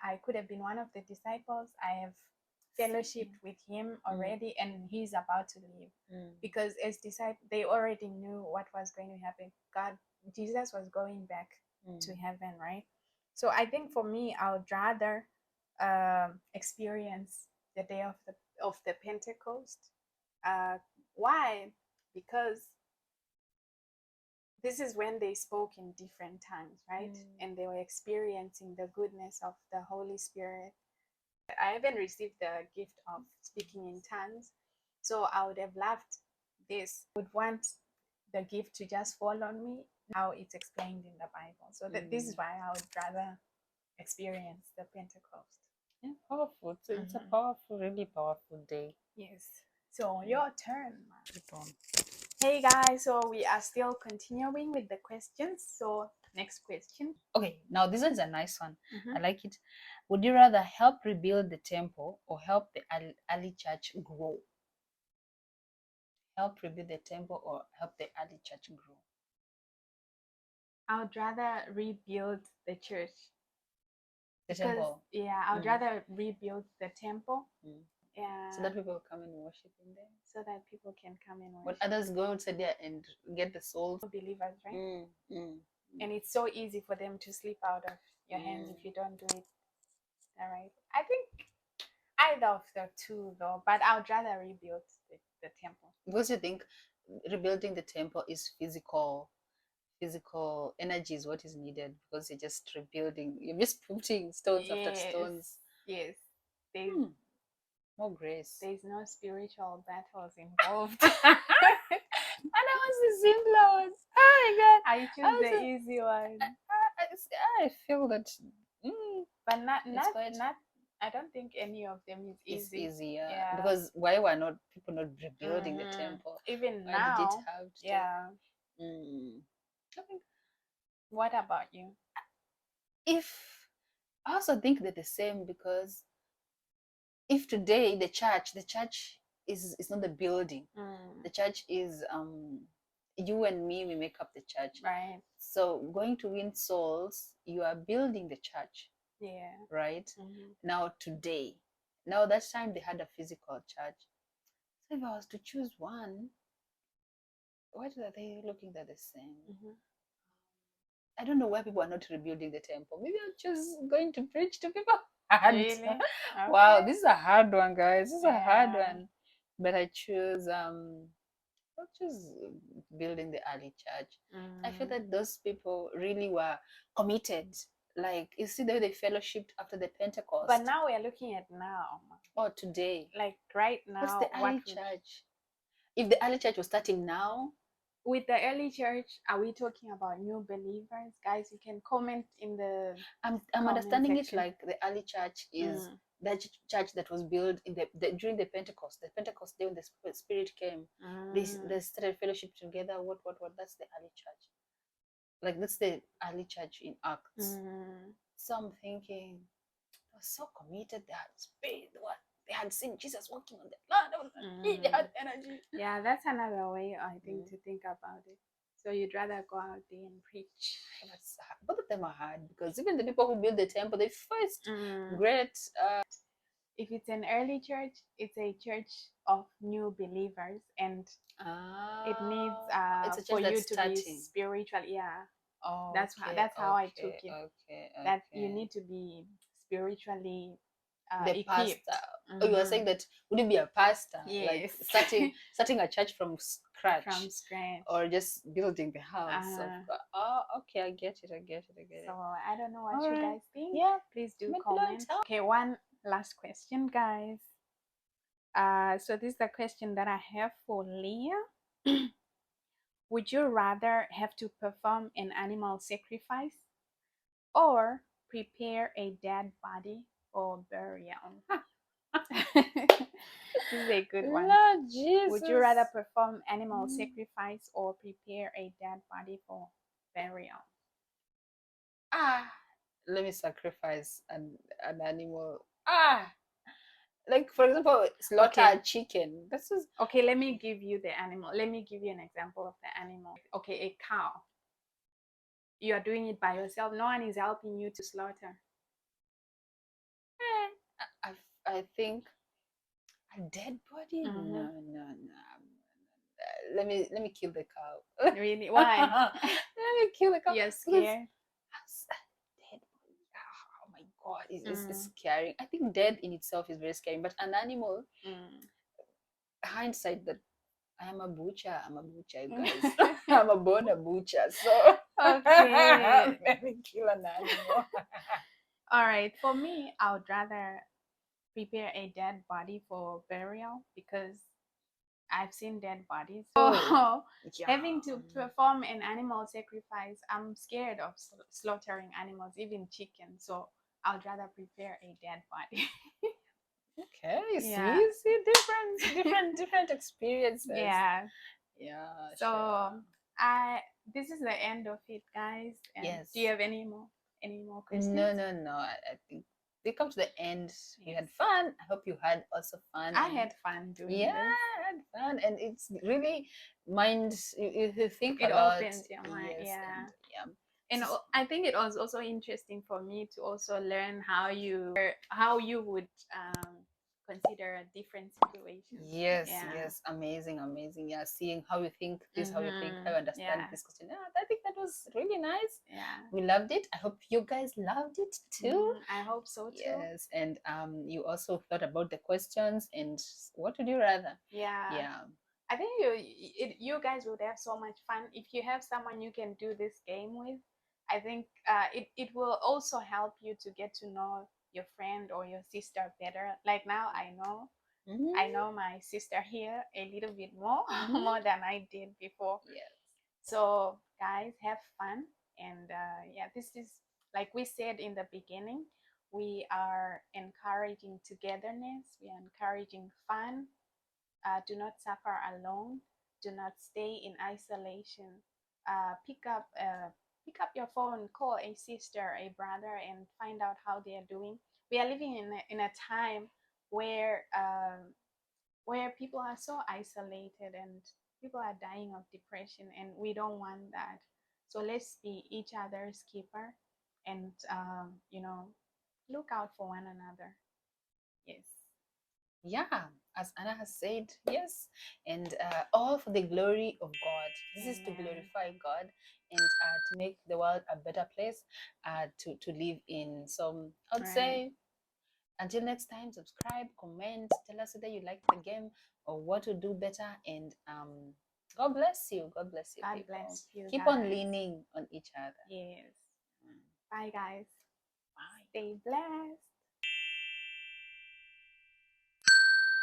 I could have been one of the disciples. I have fellowshipped with him already, and he's about to leave. Because as disciples, they already knew what was going to happen. Jesus was going back to heaven, right? So I think for me, I would rather experience the day of the Pentecost. Why? Because this is when they spoke in different tongues, right? And they were experiencing the goodness of the Holy Spirit. I haven't received the gift of speaking in tongues, so I would have loved this. Would want the gift to just fall on me, how it's explained in the Bible. So that this is why I would rather experience the Pentecost. Yeah, powerful. It's a powerful, really powerful day. Yes. So your turn. Hey guys, so we are still continuing with the questions. So next question. Okay, now this one's a nice one. I like it. Would you rather help rebuild the temple or help the early church grow? Help rebuild the temple or help the early church grow? I would rather rebuild the church. The temple. Yeah, I would rather rebuild the temple. Yeah. So that people come and worship in there. So that people can come and But worship. others go outside there and get the souls. Believers, right? And it's so easy for them to slip out of your hands if you don't do it. All right. I think either of the two, though, but I would rather rebuild the temple. Because you think rebuilding the temple is physical energy is what is needed, because you're just rebuilding, you're just putting stones after stones. Yes. More grace. There's no spiritual battles involved. And that was the simpler one. Oh my god. I choose the easy one. I feel that but not I don't think any of them is easy. It's easier. Yeah. Because why were not people not rebuilding the temple? Even why now. Did it have to? Yeah. I think. What about you? I also think they're the same, because if today the church is not the building. The church is you and me, we make up the church. Right. So going to win souls, you are building the church. Yeah. Right? Now that time they had a physical church. So if I was to choose one, what are they looking at the same? I don't know why people are not rebuilding the temple. Maybe I'm just going to preach to people. Really? Okay. Wow, this is a hard one, guys. This is a hard one. But I choose building the early church. I feel that those people really were committed. Like, you see the way they fellowshipped after the Pentecost. But now we are looking at now. Oh, today. Like right now. What's the early church? If the early church was starting now. With the early church, are we talking about new believers? Guys, you can comment in the I'm understanding section. It like the early church is that church that was built in during the Pentecost day when the Spirit came. They started fellowship together. What that's the early church. Like, that's the early church in Acts. So I'm thinking, they were so committed. They had Spirit. They had seen Jesus walking on the land. They had energy. Yeah, that's another way, I think, to think about it. So you'd rather go out there and preach. Both of them are hard, because even the people who built the temple, they first great. If it's an early church, it's a church of new believers, and it needs it's a for you to be spiritual. Yeah. Oh, that's how I took it. That you need to be spiritually the equipped. Pastor. You were saying that, would it be a pastor? Yes. Like starting a church from scratch. Or just building the house. Okay, I get it. So I don't know what you guys think. Yeah. Please do comment. Okay, one last question, guys. So this is the question that I have for Leah. Would you rather have to perform an animal sacrifice or prepare a dead body for burial? This is a good one. Lord Jesus. Would you rather perform animal sacrifice or prepare a dead body for burial? Let me sacrifice an animal. Like, for example, slaughter a chicken. This is okay. Let me give you the animal. Let me give you an example of the animal. Okay, a cow. You are doing it by yourself. No one is helping you to slaughter. I think a dead body. Mhm. No, no, no. Let me kill the cow. Really? Why? Let me kill the cow You're because scared? as a dead body, oh my god, it's Mm. scary. I think death in itself is very scary, but an animal, Mm. hindsight that I am a butcher. I'm a butcher, you guys. Mm. I'm a born a butcher, so Okay. let me kill an animal. All right. For me, I would rather prepare a dead body for burial because I've seen dead bodies. Oh, So yeah. having to perform an animal sacrifice, I'm scared of slaughtering animals, even chicken. So I'd rather prepare a dead body. Okay, Yeah. see, different experiences. Yeah. Yeah, So sure. I this is the end of it, guys. And Yes. do you have any more questions? No. I think we come to the end. We had fun. I hope you had also fun. I had fun doing yeah, this. I had fun, and it's really mind. You think It a lot. opens your mind. Yes, Yeah. and yeah. And I think it was also interesting for me to also learn how you would consider different situations. Yes, Yeah. yes, amazing. Yeah, seeing how you think, this how you think, how you understand Yeah. this question. Yeah, I think that was really nice. Yeah. We loved it. I hope you guys loved it too. I hope so too. Yes, and you also thought about the questions and what would you rather? Yeah. Yeah. I think you guys would have so much fun if you have someone you can do this game with. I think it will also help you to get to know your friend or your sister better. Like now, I know my sister here a little bit more more than I did before. Yes. So guys, have fun, and yeah, this is like we said in the beginning. We are encouraging togetherness. We are encouraging fun. Do not suffer alone. Do not stay in isolation. Pick up your phone, call a sister, a brother, and find out how they are doing. We are living in a time where people are so isolated and people are dying of depression, and we don't want that. So let's be each other's keeper, and look out for one another. Yes. Yeah, as Anna has said, yes, and all for the glory of God. This is to glorify God and to make the world a better place to live in. So I'd say until next time, subscribe, comment, tell us whether you like the game or what to do better, and God bless you. God bless you, God people. bless you. Keep guys. on leaning on each other. Yes. Bye, guys. Bye. Stay blessed.